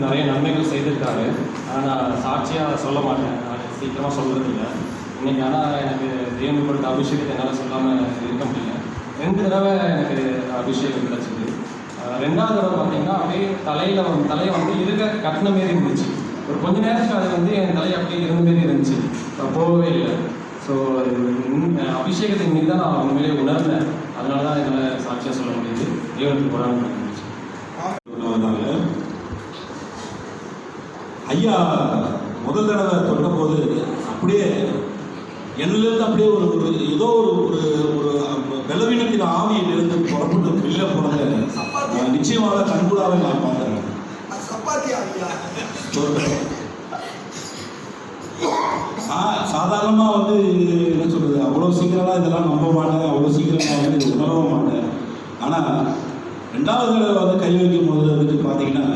நிறைய நன்மைகள் செய்திருக்காரு. ஆனால் நான் சாட்சியாக சொல்ல மாட்டேன், நான் சீக்கிரமாக சொல்கிறது இல்லை இன்றைக்கி. ஆனால் எனக்கு தேவன் கொடுத்த அபிஷேகத்தை என்னால் சொல்லாமல் இருக்க முடியல. 2 தடவை எனக்கு அபிஷேகம் கிடச்சிது. 2வது தடவை பார்த்தீங்கன்னா அப்படியே தலையை வந்து இருக்க கட்டின மாரி இருந்துச்சு. ஒரு கொஞ்ச நேரத்துக்கு அது வந்து என் தலையை அப்படியே இருந்த மாரி இருந்துச்சு, போகவே இல்லை. ஸோ அபிஷேகத்தை இன்னைக்கு தான் நான் உண்மையிலே உணர்ந்தேன். அதனால தான் என்னால் சாட்சியாக சொல்ல முடியுது. தேவனுக்கு போராட இருந்துச்சு. ஐயா முதல் தடவை தொட்ட போது அப்படியே என்னிலிருந்து அப்படியே ஒரு ஏதோ ஒரு பலவீனத்தின் ஆவியிலிருந்து புறப்பட்டு வெளில போனதை நிச்சயமாக கண்கூடாக நான் பார்த்தேன். சாதாரணமாக வந்து என்ன சொல்றது, அவ்வளோ சீக்கிரமாக இதெல்லாம் நம்ப மாட்டேன், அவ்வளோ சீக்கிரமாக வந்து உணரவும் மாட்டேன். ஆனால் 2வது தடவை வந்து கை வைக்கும் போது வந்துட்டு பார்த்தீங்கன்னா